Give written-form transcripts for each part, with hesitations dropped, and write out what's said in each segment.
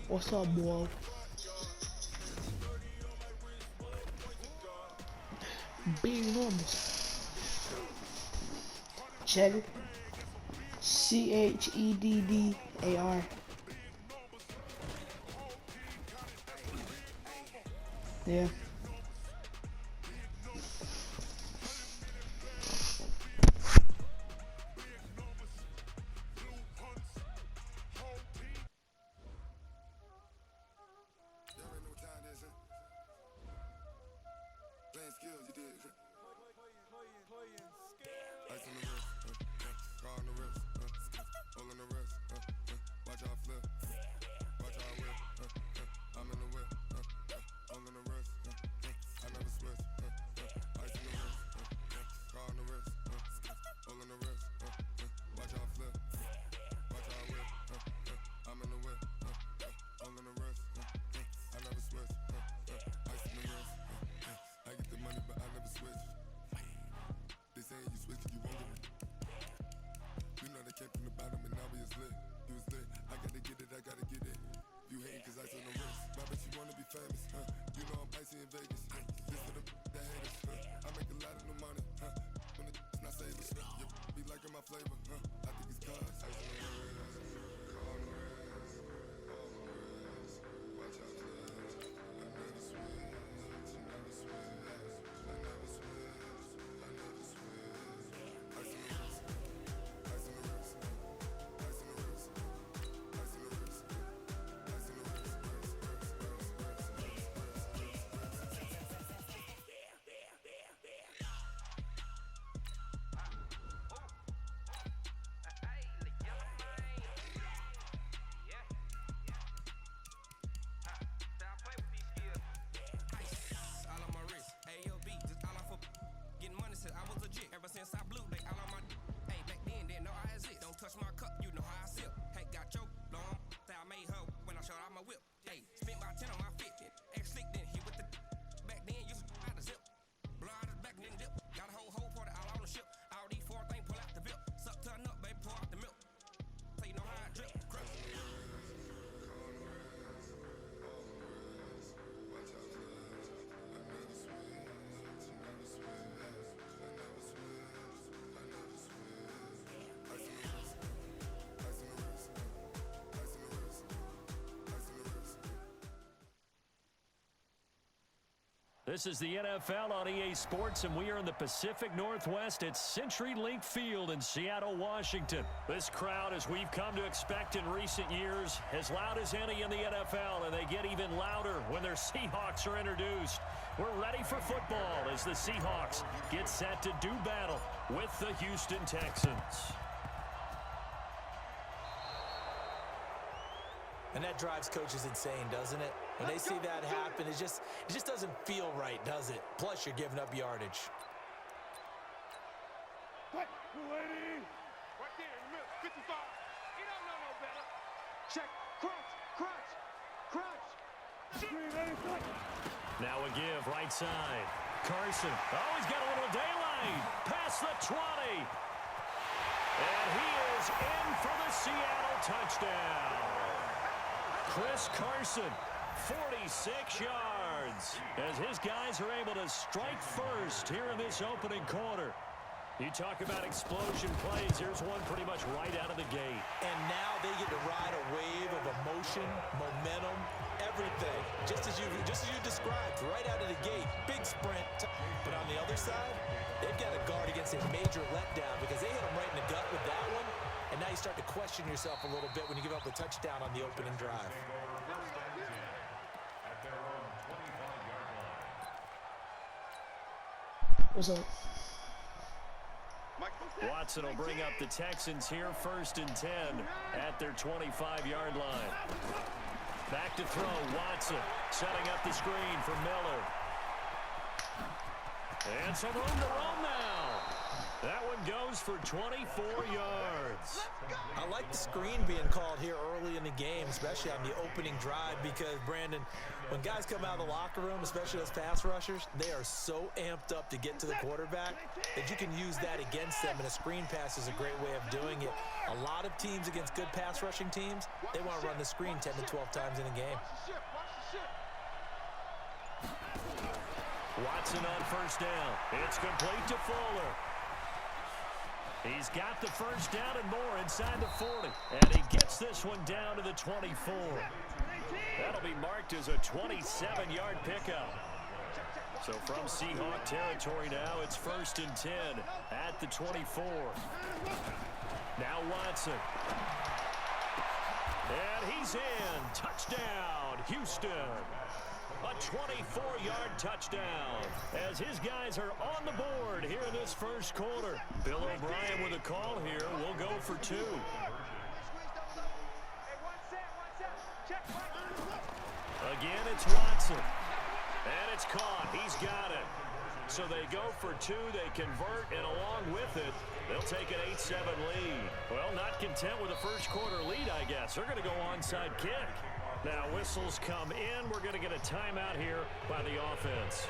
What's up, boy? Being normal. Cheddar. Cheddar. Yeah. This is the NFL on EA Sports, and we are in the Pacific Northwest at CenturyLink Field in Seattle, Washington. This crowd, as we've come to expect in recent years, as loud as any in the NFL, and they get even louder when their Seahawks are introduced. We're ready for football as the Seahawks get set to do battle with the Houston Texans. And that drives coaches insane, doesn't it? When they see that happen, it just doesn't feel right, does it? Plus, you're giving up yardage. Right there in the middle, 55. You don't know no better. Check, crunch. Screen, now a give, right side. Carson, oh, he's got a little daylight. Past the 20. And he is in for the Seattle touchdown. Chris Carson, 46 yards, as his guys are able to strike first here in this opening quarter. You talk about explosion plays. Here's one pretty much right out of the gate. And now they get to ride a wave of emotion, momentum, everything. Just as you described, right out of the gate, big sprint. But on the other side, they've got to guard against a major letdown because they hit them right in the gut with that one. And now you start to question yourself a little bit when you give up a touchdown on the opening drive. What's up? Watson will bring up the Texans here, 1st and 10 at their 25-yard line. Back to throw, Watson setting up the screen for Miller. And some room to roam now. That one goes goes for 24 yards. I like the screen being called here early in the game, especially on the opening drive, because, Brandon, when guys come out of the locker room, especially as pass rushers, they are so amped up to get to the quarterback that you can use that against them, and a screen pass is a great way of doing it. A lot of teams against good pass rushing teams, they want to run the screen 10 to 12 times in a game. Watson on first down. It's complete to Fuller. He's got the first down and more inside the 40. And he gets this one down to the 24. That'll be marked as a 27-yard pickup. So from Seahawk territory now, it's 1st and 10 at the 24. Now Watson. And he's in. Touchdown, Houston. A 24-yard touchdown as his guys are on the board here in this first quarter. Bill O'Brien with a call here. We'll go for 2. Again, it's Watson. And it's caught. He's got it. So they go for 2. They convert, and along with it, they'll take an 8-7 lead. Well, not content with a first quarter lead, I guess. They're going to go onside kick. Now whistles come in. We're going to get a timeout here by the offense.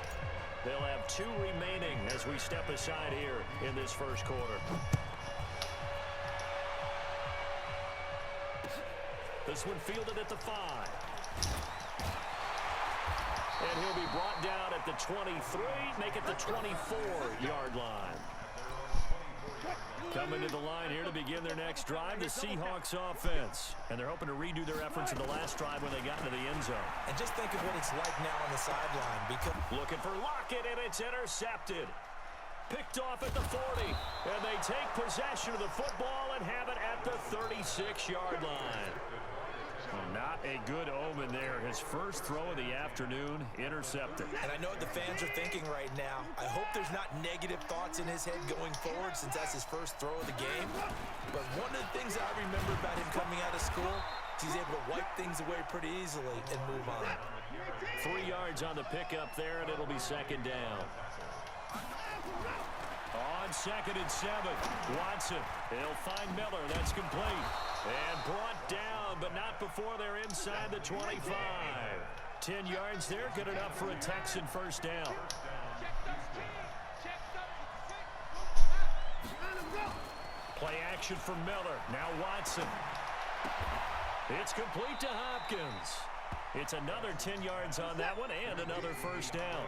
They'll have 2 remaining as we step aside here in this first quarter. This one fielded at the 5. And he'll be brought down at the 23, make it the 24-yard line. Coming to the line here to begin their next drive, the Seahawks offense. And they're hoping to redo their efforts in the last drive when they got into the end zone. And just think of what it's like now on the sideline. Because looking for Lockett, and it's intercepted. Picked off at the 40. And they take possession of the football and have it at the 36-yard line. Not a good omen there. His first throw of the afternoon intercepted. And I know what the fans are thinking right now. I hope there's not negative thoughts in his head going forward since that's his first throw of the game. But one of the things I remember about him coming out of school is he's able to wipe things away pretty easily and move on. 3 yards on the pickup there, and it'll be 2nd down. On 2nd and 7, Watson. He'll find Miller. That's complete. And brought down, but not before they're inside the 25. 10 yards there, good enough for a Texan first down. Play action from Miller. Now Watson. It's complete to Hopkins. It's another 10 yards on that one and another first down.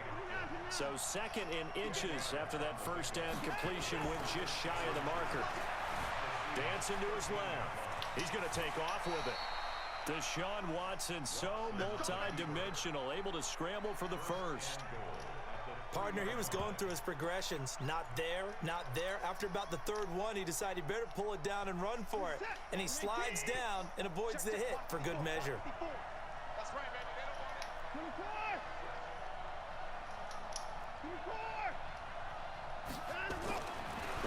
So 2nd in inches after that first down completion went just shy of the marker. Dancing to his left. He's going to take off with it. Deshaun Watson, so multi-dimensional, able to scramble for the first. Partner, he was going through his progressions. Not there, not there. After about the 3rd one, he decided he better pull it down and run for it. And he slides down and avoids the hit for good measure. That's right, baby.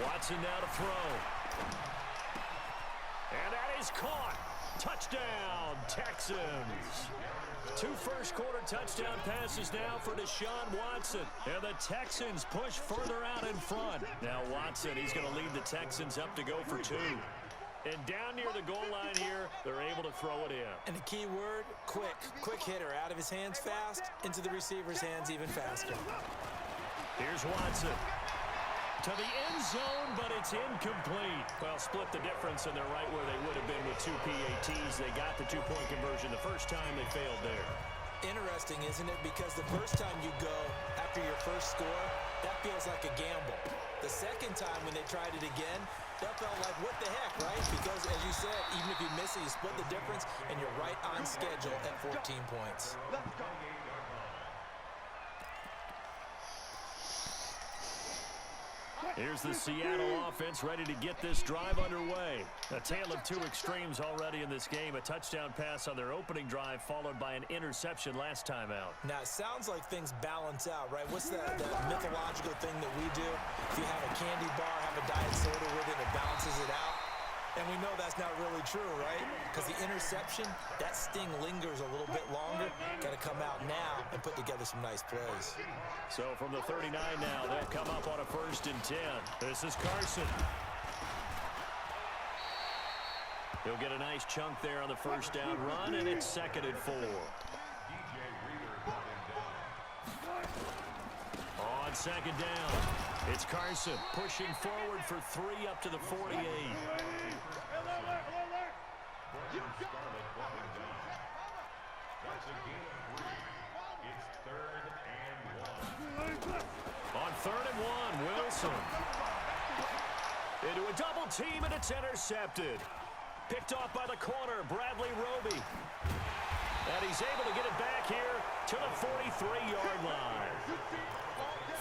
Watson now to throw. And that is caught. Touchdown, Texans. 2 first-quarter touchdown passes now for Deshaun Watson. And the Texans push further out in front. Now Watson, he's going to lead the Texans up to go for 2. And down near the goal line here, they're able to throw it in. And the key word, quick. Quick hitter. Out of his hands fast, into the receiver's hands even faster. Here's Watson. To the end zone, but it's incomplete. Well, split the difference, and they're right where they would have been with 2 PATs. They got the 2-point conversion the first time. They failed there. Interesting, isn't it? Because the first time you go after your first score, that feels like a gamble. The second time when they tried it again, that felt like, what the heck, right? Because, as you said, even if you miss it, you split the difference, and you're right on schedule at 14 points. Here's the Seattle offense ready to get this drive underway. A tale of 2 extremes already in this game. A touchdown pass on their opening drive followed by an interception last time out. Now, it sounds like things balance out, right? What's that mythological thing that we do? If you have a candy bar, have a diet soda with it, it balances it out. And we know that's not really true, right? Because the interception, that sting lingers a little bit longer. Got to come out now and put together some nice plays. So from the 39 now, they'll come up on a 1st and 10. This is Carson. He'll get a nice chunk there on the first down run, and it's 2nd and 4. On 2nd down, it's Carson pushing forward for 3 up to the 48. On 3rd and 1, Wilson. Into a double team, and it's intercepted. Picked off by the corner, Bradley Roby. And he's able to get it back here to the 43-yard line.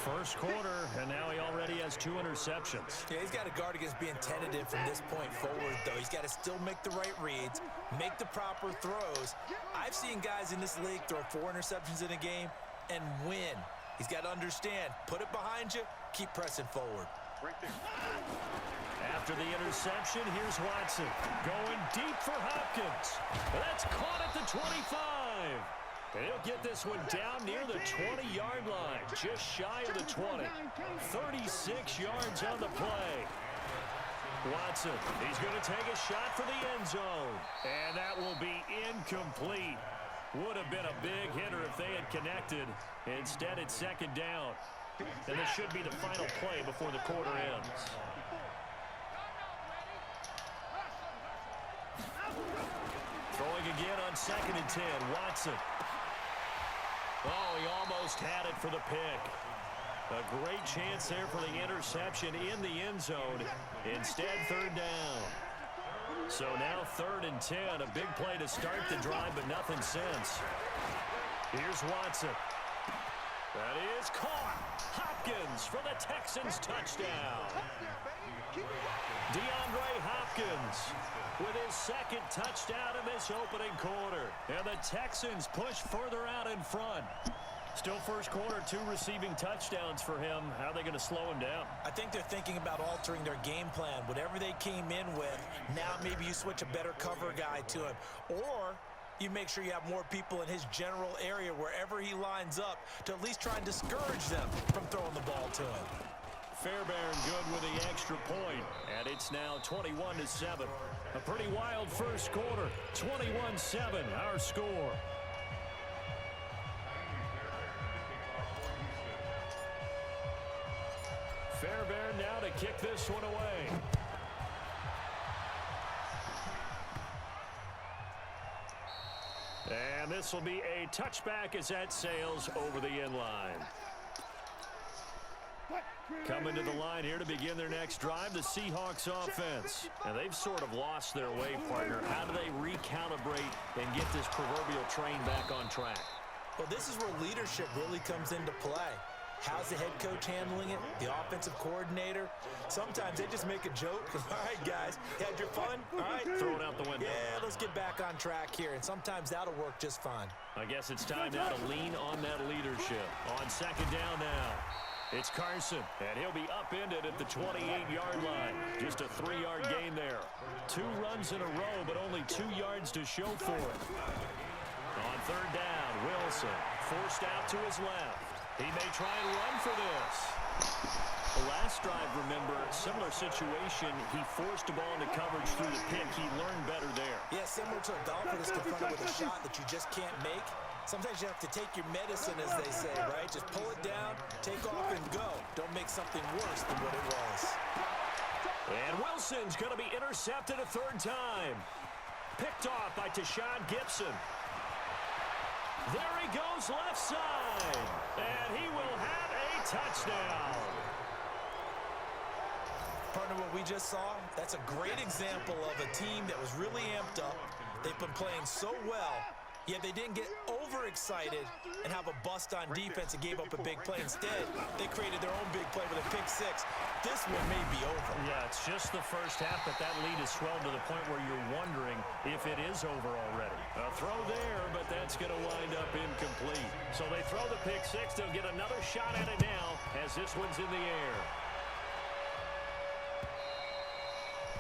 First quarter, and now he already has 2 interceptions. Yeah, he's got to guard against being tentative from this point forward, though. He's got to still make the right reads, make the proper throws. I've seen guys in this league throw 4 interceptions in a game and win. He's got to understand, put it behind you, keep pressing forward. Right there. After the interception, here's Watson going deep for Hopkins. That's caught at the 25. And he'll get this one down near the 20-yard line, just shy of the 20. 36 yards on the play. Watson, he's going to take a shot for the end zone. And that will be incomplete. Would have been a big hitter if they had connected. Instead, it's 2nd down. And this should be the final play before the quarter ends. Throwing again on 2nd and 10, Watson. Oh, he almost had it for the pick. A great chance there for the interception in the end zone. Instead, 3rd down. So now 3rd and 10, a big play to start the drive, but nothing since. Here's Watson. That is caught. Hopkins for the Texans touchdown. DeAndre Hopkins with his 2nd touchdown in this opening quarter. And the Texans push further out in front. Still first quarter, 2 receiving touchdowns for him. How are they going to slow him down? I think they're thinking about altering their game plan. Whatever they came in with, now maybe you switch a better cover guy to him. Or you make sure you have more people in his general area wherever he lines up to at least try and discourage them from throwing the ball to him. Fairbairn good with the extra point, and it's now 21-7. A pretty wild first quarter. 21-7, our score. Fairbairn now to kick this one away. And this will be a touchback as that sails over the end line. Coming to the line here to begin their next drive, the Seahawks offense. And they've sort of lost their way, partner. How do they recalibrate and get this proverbial train back on track? Well, this is where leadership really comes into play. How's the head coach handling it? The offensive coordinator? Sometimes they just make a joke. All right, guys, you had your fun? All right. Throw it out the window. Yeah, let's get back on track here. And sometimes that'll work just fine. I guess it's time now to lean on that leadership. On 2nd down now, it's Carson, and he'll be upended at the 28-yard line. Just a 3-yard gain there. 2 runs in a row, but only 2 yards to show for it. On 3rd down, Wilson forced out to his left. He may try and run for this. The last drive, remember, similar situation. He forced the ball into coverage through the pick. He learned better there. Yeah, similar to a golfer that's confronted with a shot that you just can't make. Sometimes you have to take your medicine, as they say, right? Just pull it down, take off, and go. Don't make something worse than what it was. And Wilson's going to be intercepted a 3rd time. Picked off by Tashawn Gibson. There he goes left side. And he will have a touchdown. Partner, what we just saw, that's a great example of a team that was really amped up. They've been playing so well, yet they didn't get overexcited and have a bust on defense and gave up a big play. Instead, they created their own big play with a pick 6. This one may be over. Yeah, it's just the first half, but that lead has swelled to the point where you're wondering if it is over already. A throw there, but that's going to wind up incomplete. So they throw the pick 6. They'll get another shot at it now as this one's in the air.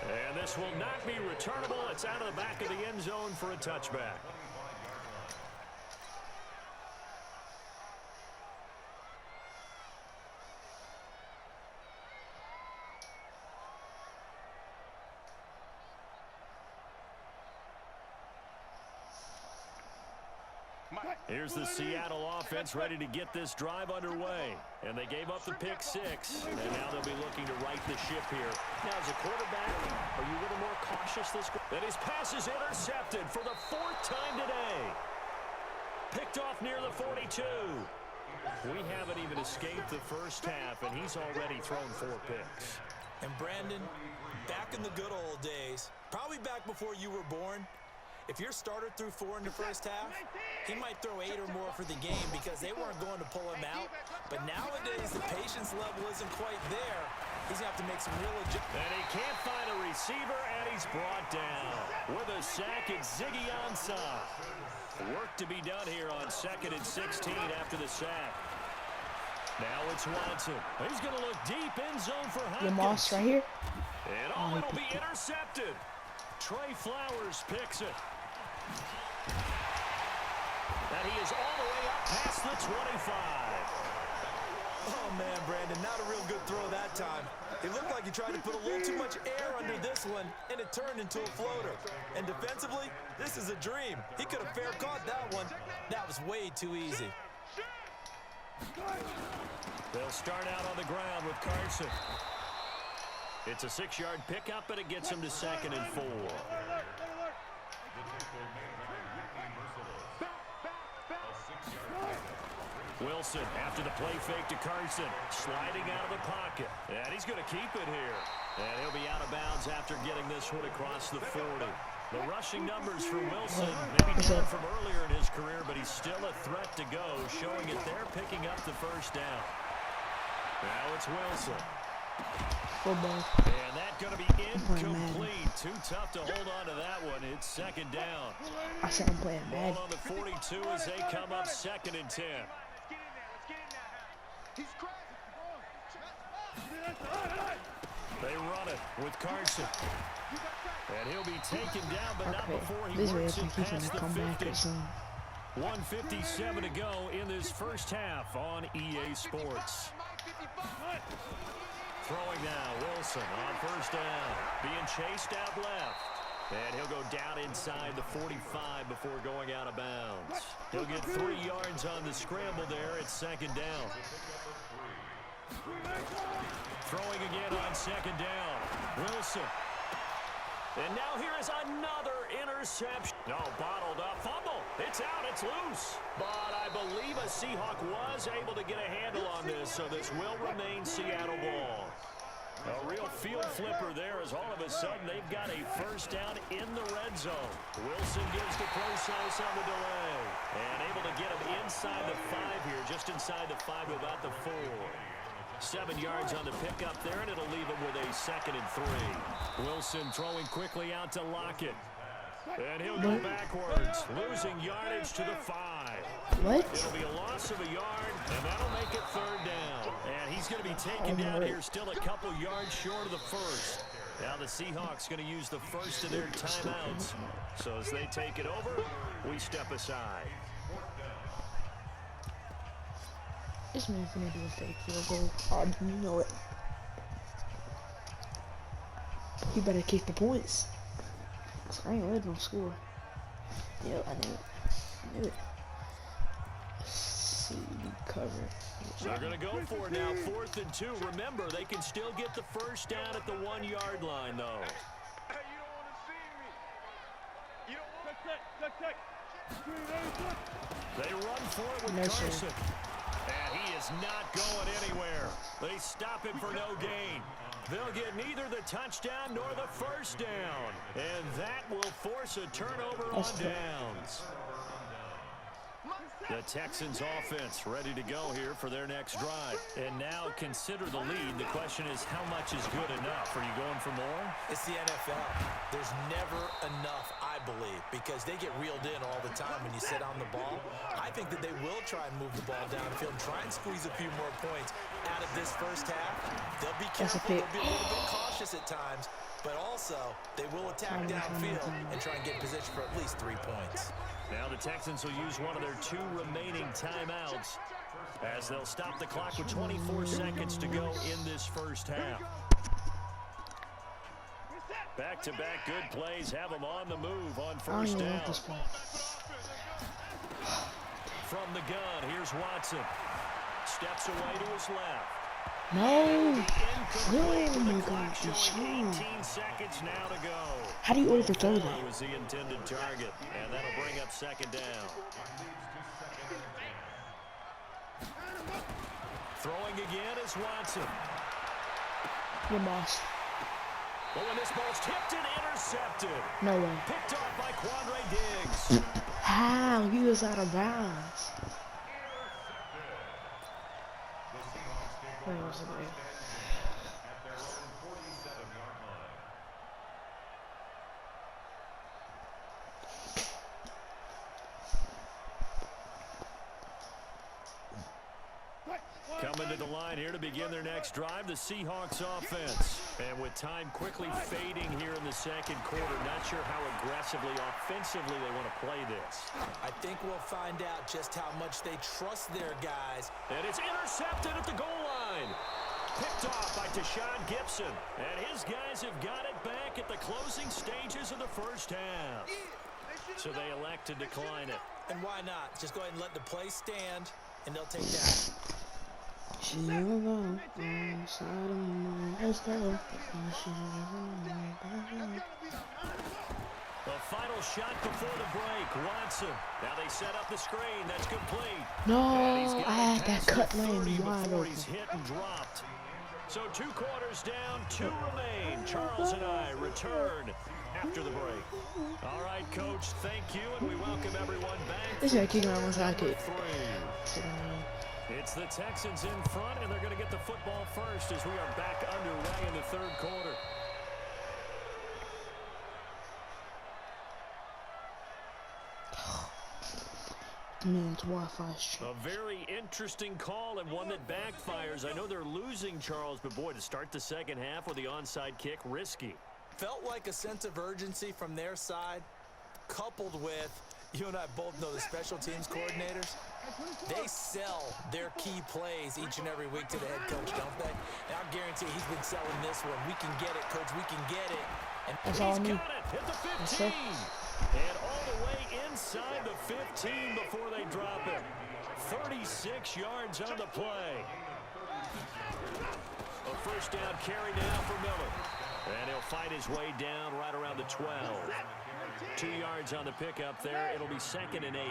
And this will not be returnable. It's out of the back of the end zone for a touchback. Here's the Seattle offense ready to get this drive underway. And they gave up the pick 6. And now they'll be looking to right the ship here. Now, as a quarterback, are you a little more cautious this quarter? And his pass is intercepted for the 4th time today. Picked off near the 42. We haven't even escaped the first half, and he's already thrown 4 picks. And Brandon, back in the good old days, probably back before you were born, if your starter threw 4 in the first half, he might throw 8 or more for the game because they weren't going to pull him out. But nowadays, the patience level isn't quite there. He's going to have to make some real adjustments. And he can't find a receiver, and he's brought down. With a sack, it's Ziggy Ansah. Work to be done here on 2nd and 16 after the sack. Now it's Watson. He's going to look deep in zone for Hopkins. Moss right here. And it'll be intercepted. Trey Flowers picks it. And he is all the way up past the 25. Oh, man, Brandon, not a real good throw that time. It looked like he tried to put a little too much air under this one, and it turned into a floater. And defensively, this is a dream. He could have fair caught that one. That was way too easy. They'll start out on the ground with Carson. It's a 6-yard pickup, but it gets him to 2nd and 4. Wilson, after the play fake to Carson, sliding out of the pocket. And he's going to keep it here. And he'll be out of bounds after getting this one across the 40. The rushing numbers for Wilson, maybe down from earlier in his career, but he's still a threat to go, showing it they're picking up the first down. Now it's Wilson. Football. And that's going to be incomplete. Too tough to hold on to that one. It's 2nd down. I said I'm playing Madden. Ball on the 42 as they come up 2nd and 10. They run it with Carson. And he'll be taken down, but not before he works it past the 50. 1:57 to go in this first half on EA Sports. Throwing now, Wilson on first down. Being chased out left. And he'll go down inside the 45 before going out of bounds. He'll get 3 yards on the scramble there at 2nd down. Throwing again on 2nd down. Wilson. And now here is another interception. No, bottled up. Fumble. It's out. It's loose. But I believe a Seahawk was able to get a handle on this, so this will remain Seattle ball. A real field flipper there as all of a sudden they've got a first down in the red zone. Wilson gives the process on the delay. And able to get him inside the 5 here, just inside the 5 to about the 4. 7 yards on the pickup there, and it'll leave him with a 2nd and 3. Wilson throwing quickly out to Lockett. And he'll go backwards, losing yardage to the 5. What? It'll be a loss of a yard, and that'll make it 3rd down. And he's going to be taken down here still a couple yards short of the first. Now the Seahawks going to use the first of their timeouts. So as they take it over, we step aside. This man's gonna do a fake field goal. Oh, you know it. You better kick the points. I ain't letting them score. Yeah, I knew it. I knew it. See, cover. So they're going to go for it now, 4th and 2. Remember, they can still get the first down at the 1-yard line, though. Hey, you don't want to see me. You don't want to. They run for it with Carson. And he is not going anywhere. They stop him for no gain. They'll get neither the touchdown nor the first down. And that will force a turnover on downs. The Texans offense ready to go here for their next drive. And now consider the lead. The question is, how much is good enough? Are you going for more? It's the NFL. There's never enough, I believe, because they get reeled in all the time when you sit on the ball. I think that they will try and move the ball downfield and try and squeeze a few more points out of this first half. They'll be careful. They'll be a little bit cautious at times, but also they will attack downfield and try and get in position for at least 3 points. Now the Texans will use one of their 2 remaining timeouts as they'll stop the clock with 24 seconds to go in this first half. Back-to-back good plays have them on the move on first down. From the gun, here's Watson. Steps away to his left. No. Incomplete Oh with my the clock God, you're showing slow. 18 seconds now to go. How do you overthrow That that? was the intended target, and that'll bring up second down. Throwing again is Watson. Good boss. But when this ball's tipped and intercepted. No way. Picked off by Quandre Diggs. How? He was out of bounds. Where was it? Coming to the line here to begin their next drive, the Seahawks offense. And with time quickly fading here in the second quarter, not sure how aggressively, offensively they want to play this. I think we'll find out just how much they trust their guys. And it's intercepted at the goal line. Picked off by Tashawn Gibson. And his guys have got it back at the closing stages of the first half. So they elect to decline it. And why not? Just go ahead and let the play stand, and they'll take that. She never go inside of me. Let's go. The final shot before the break. Watson. Now they set up the screen. That's complete. No, And he's got I had it that past the cut 30 lane wide before open. he's hit and dropped. So 2 quarters down, 2 remain. Charles and I return after the break. All right, Coach, thank you, and we welcome everyone back. This guy kicking out once I kick. It's the Texans in front, and they're going to get the football first as we are back underway in the third quarter. Means Wi-Fi stream. A very interesting call and one that backfires. I know they're losing, Charles, but boy, to start the second half with the onside kick, risky. Felt like a sense of urgency from their side, coupled with, you and I both know the special teams coordinators. They sell their key plays each and every week to the head coach, don't they? And I guarantee he's been selling this one. We can get it, coach. We can get it. And That's all I he's need. got it at the 15. And all the way inside the 15 before they drop it. 36 yards on the play. A first down carry now for Miller. And he'll fight his way down right around the 12. 2 yards on the pickup there. It'll be 2nd and 8.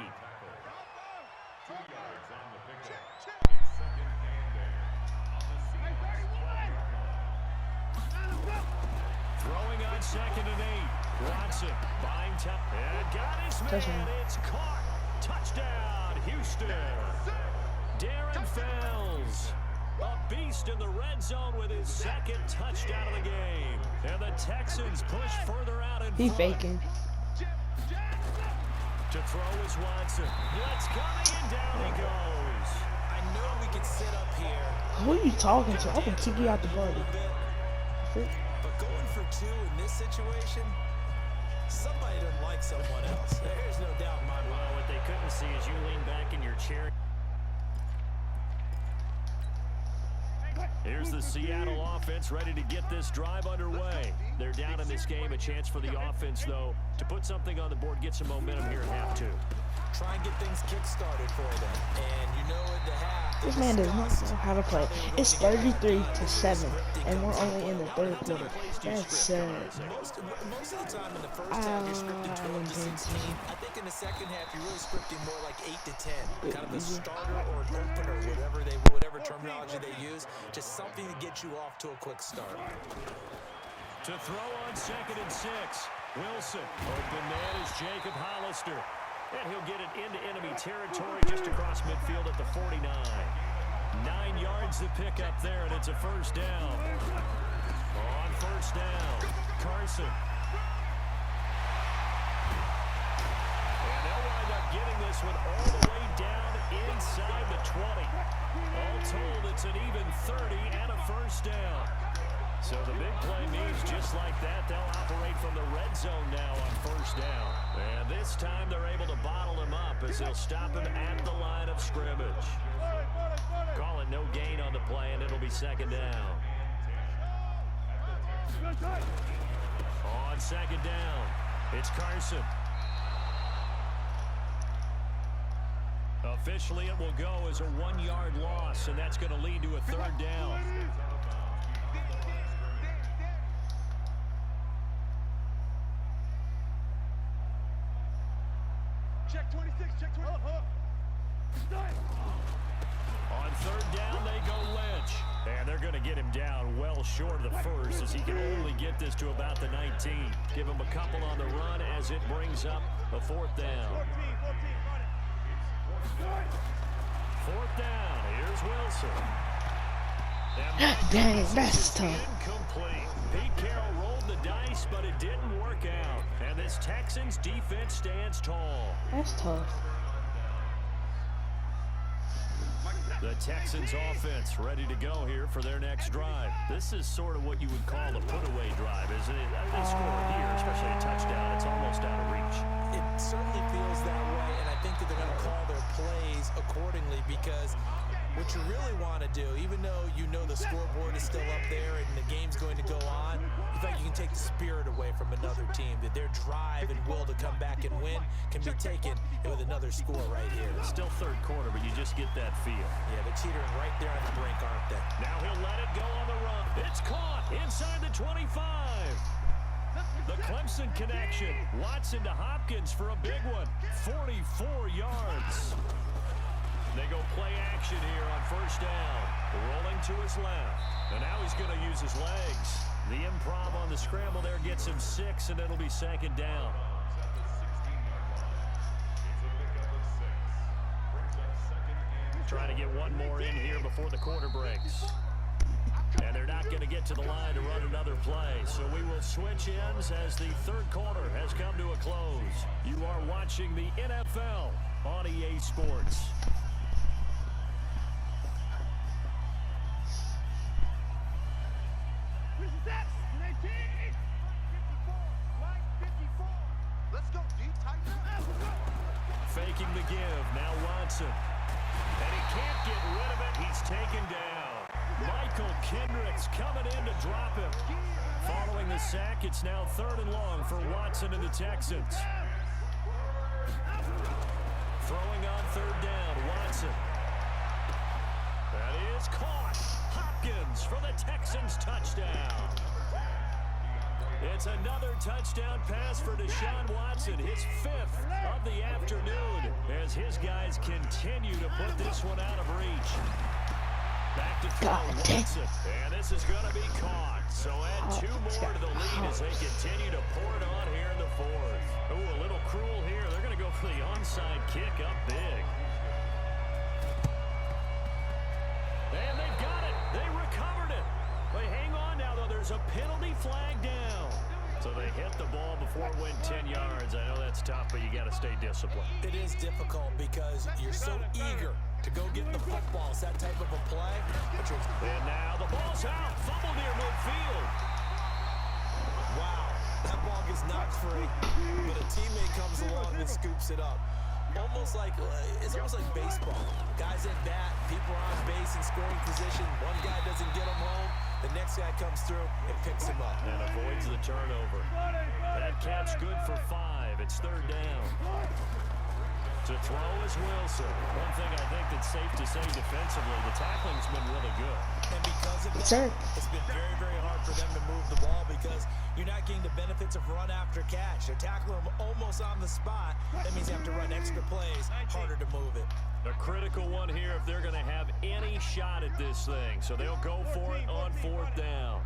Throwing on 2nd and 8. Watson buying time. And got his man. Touchdown. It's caught. Touchdown, Houston. Darren Fells. A beast in the red zone with his 2nd touchdown of the game. And the Texans push further out in He front. faking. To throw is Watson. Blitz coming and down he goes. I know we could sit up here. Who are you talking to? I can kick you out the party. But going for 2 in this situation, somebody doesn't like someone else. There's no doubt in my mind. Well, what they couldn't see is you lean back in your chair. Here's the Seattle offense ready to get this drive underway. They're down in this game. A chance for the offense, though, to put something on the board, get some momentum here at half 2. Try and get things kick-started for them. And you know at the half, This man does not know how to play. It's 33-7, and we're only in the third quarter. That's sad. Most of the time in the first half, you're scripting 12 to 16. I think in the second half, you're really scripting more like 8 to 10. Kind of a starter or an opener, whatever terminology they use. Just something to get you off to a quick start. To throw on 2nd and 6. Wilson. Open man is Jacob Hollister. And he'll get it into enemy territory just across midfield at the 49. 9 yards to pick up there, and it's a first down. On first down, Carson. And they'll wind up getting this one all the way down inside the 20. All told, it's an even 30 and a first down. So the big play means just like that, they'll operate from the red zone now on first down. And this time they're able to bottle him up as they'll stop him at the line of scrimmage. Call it no gain on the play, and it'll be 2nd down. On 2nd down, it's Carson. A Officially, it will go as a 1-yard loss, and that's going to lead to a third down. Check 26, check 20. On third down, they go Lynch. And they're going to get him down well short of the first, as he can only get this to about the 19. Give him a couple on the run as it brings up a fourth down. 14, run it. Fourth down. Here's Wilson. Dang, that's tough. Incomplete. Pete Carroll rolled the dice, but it didn't work out. And this Texans defense stands tall. That's tough. The Texans offense ready to go here for their next drive. This is sort of what you would call a put-away drive, isn't it? They score here, especially a touchdown. It's almost out of reach. It certainly feels that way, and I think that they're going to call their plays accordingly, because what you really want to do, even though you know the scoreboard is still up there and the game's going to go on, in fact, you can take the spirit away from another team, that their drive and will to come back and win can be taken with another score right here. Still third quarter, but you just get that feel. Yeah, they're teetering right there on the brink, aren't they? Now he'll let it go on the run. It's caught inside the 25. The Clemson connection. Watson to Hopkins for a big one. 44 yards. They go play action here on first down. Rolling to his left. And now he's going to use his legs. The improv on the scramble there gets him 6, and it'll be second down. Trying to get one more in here before the quarter breaks. And they're not going to get to the line to run another play. So we will switch ends as the third quarter has come to a close. You are watching the NFL on EA Sports. Faking the give. Now Watson. And he can't get rid of it. He's taken down. Michael Kendricks coming in to drop him. Following the sack, it's now 3rd and long for Watson and the Texans. Throwing on 3rd down, Watson. That is caught. Hopkins for the Texans touchdown. It's another touchdown pass for Deshaun Watson, his 5th of the afternoon, as his guys continue to put this one out of reach. Back to throw, Watson, and this is going to be caught. So add 2 more to the lead as they continue to pour it on here in the 4th. Ooh, a little cruel here. They're going to go for the onside kick up big. And they've got it. They recovered it. They hang on now, though. There's a penalty flag down. So they hit the ball before it went 10 yards. I know that's tough, but you got to stay disciplined. It is difficult because you're so eager to go get the football. It's that type of a play. And now the ball's out. Fumble near midfield. Wow. That ball gets knocked free, but a teammate comes along and scoops it up. Almost like, it's almost like baseball. Guys at bat, people are on base in scoring position. One guy doesn't get him home. The next guy comes through and picks him up. And avoids the turnover. That catch good for 5. It's 3rd down. To throw is Wilson. One thing I think that's safe to say defensively, the tackling's been really good. And because of that, it's been very, very hard for them to move the ball because you're not getting the benefits of run after catch. They're tackling them almost on the spot. That means you have to run extra plays, harder to move it. A critical one here if they're going to have any shot at this thing. So they'll go for it on 4th down.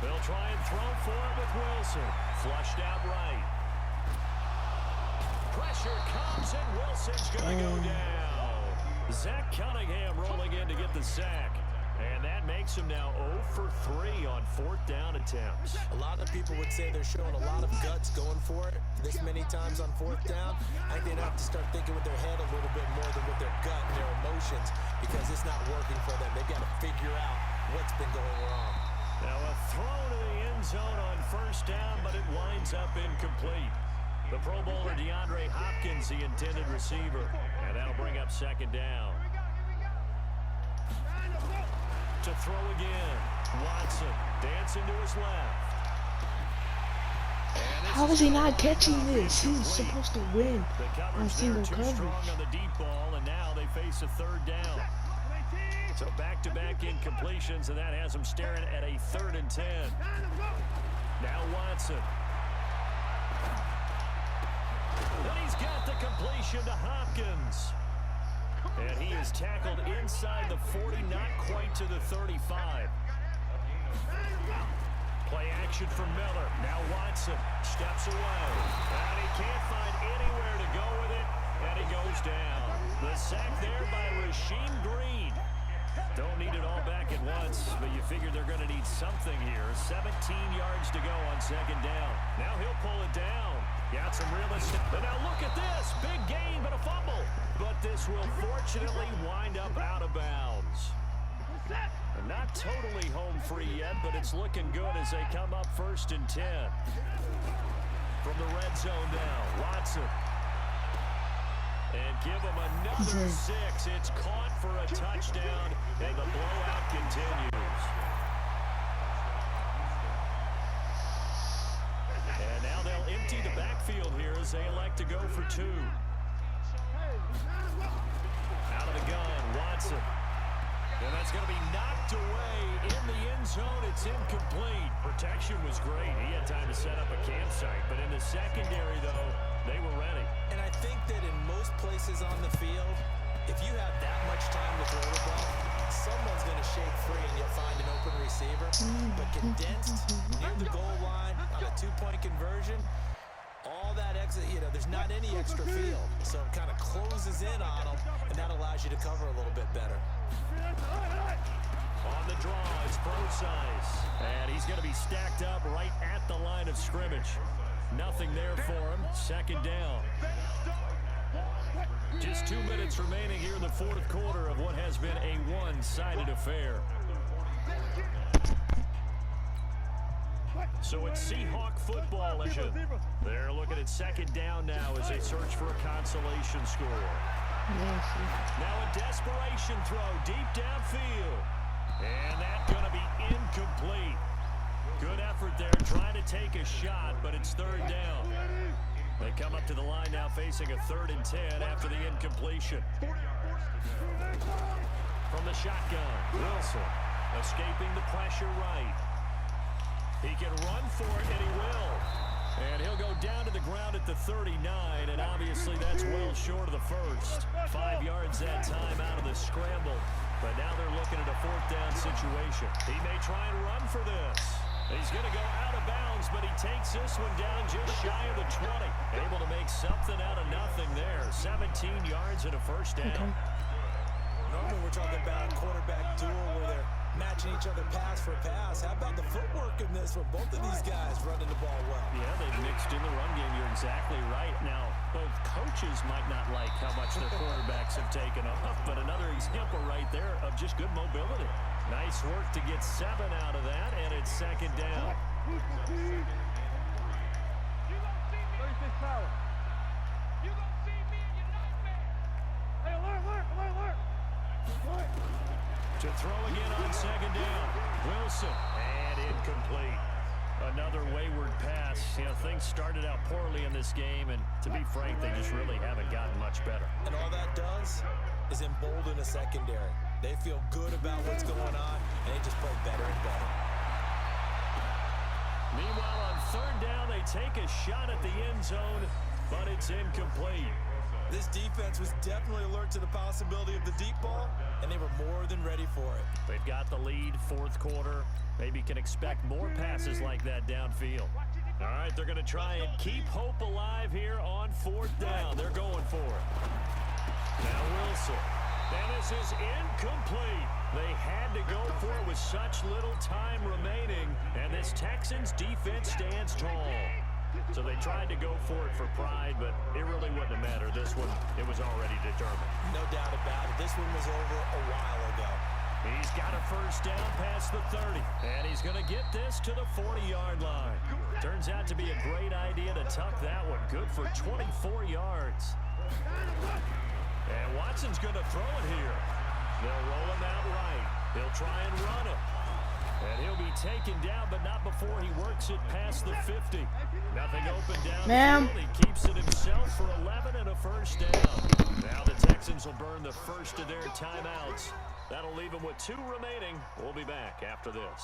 They'll try and throw for it with Wilson. Flushed out right. Pressure comes and Wilson's going to go down. Zach Cunningham rolling in to get the sack. And that makes him now 0 for 3 on 4th down attempts. A lot of people would say they're showing a lot of guts going for it this many times on 4th down. I think they'd have to start thinking with their head a little bit more than with their gut and their emotions because it's not working for them. They've got to figure out what's been going wrong. Now a throw to the end zone on 1st down, but it winds up incomplete. The Pro Bowler DeAndre Hopkins, the intended receiver, and that'll bring up 2nd down. To throw again, Watson dancing to his left. How is he not catching this? He's supposed to win The on coverage there single too coverage. strong on the deep ball, and now they face a third down. So back-to-back incompletions, and that has them staring at a 3rd and 10. Now Watson. Then he's got the completion to Hopkins. And he is tackled inside the 40, not quite to the 35. Play action from Miller. Now Watson steps away. And he can't find anywhere to go with it. And he goes down. The sack there by Rasheem Green. Don't need it all back at once, but you figure they're going to need something here. 17 yards to go on 2nd down. Now he'll pull it down. Got some real estate. But now look at this. Big gain, but a fumble. But this will fortunately wind up out of bounds. Not totally home free yet, but it's looking good as they come up 1st and 10. From the red zone now, Watson. And give him another 6. It's caught for a touchdown, and the blowout continues. And now they'll empty the backfield here as they elect to go for 2. Out of the gun, Watson. And that's going to be knocked away in the end zone. It's incomplete. Protection was great. He had time to set up a campsite. But in the secondary, though, they were ready. And I think that in most places on the field, if you have that much time to throw the ball, someone's going to shake free and you'll find an open receiver. But condensed near the goal line on a 2-point conversion, all that exit, there's not any extra field. So it kind of closes in on them, and that allows you to cover a little bit better. On the draw, it's Brosize. And he's going to be stacked up right at the line of scrimmage. Nothing there for him. 2nd down. Just 2 minutes remaining here in the 4th quarter of what has been a one-sided affair. So it's Seahawk football action. They're looking at 2nd down now as they search for a consolation score. Now a desperation throw deep downfield. And that's going to be incomplete. Good effort there trying to take a shot, but it's 3rd down. They come up to the line now facing a 3rd and 10 after the incompletion. From the shotgun, Wilson escaping the pressure right. He can run for it, and he will. And he'll go down to the ground at the 39, and obviously that's well short of the first. 5 yards that time out of the scramble. But now they're looking at a 4th down situation. He may try and run for this. He's going to go out of bounds, but he takes this one down just shy of the 20. Able to make something out of nothing there. 17 yards and a 1st down. Normally we're talking about a quarterback duel where they're matching each other pass for pass. How about the footwork in this one? Both of these guys running the ball well. Yeah, they've mixed in the run game. You're exactly right. Now, both coaches might not like how much their quarterbacks have taken off, but another example right there of just good mobility. Nice work to get 7 out of that, and it's 2nd down. You gonna see me in your nightmare. Hey, alert. To throw again on 2nd down. Wilson, and incomplete. Another wayward pass. Things started out poorly in this game, and to be frank, they just really haven't gotten much better. And all that does is embolden a secondary. They feel good about what's going on, and they just play better and better. Meanwhile, on 3rd down, they take a shot at the end zone, but it's incomplete. This defense was definitely alert to the possibility of the deep ball, and they were more than ready for it. They've got the lead, 4th quarter. Maybe can expect more passes like that downfield. All right, they're going to try and keep hope alive here on 4th down. They're going for it. Now Wilson. And this is incomplete. They had to go for it with such little time remaining, and this Texans defense stands tall. So they tried to go for it for pride, but it really wouldn't have mattered. This one, it was already determined. No doubt about it. This one was over a while ago. He's got a 1st down past the 30, and he's going to get this to the 40-yard line. Turns out to be a great idea to tuck that one. Good for 24 yards. And Watson's going to throw it here. They'll roll him out right. He'll try and run him. And he'll be taken down, but not before he works it past the 50. Nothing open down Ma'am. the field. He keeps it himself for 11 and a first down. Now the Texans will burn the first of their timeouts. That'll leave them with 2 remaining. We'll be back after this.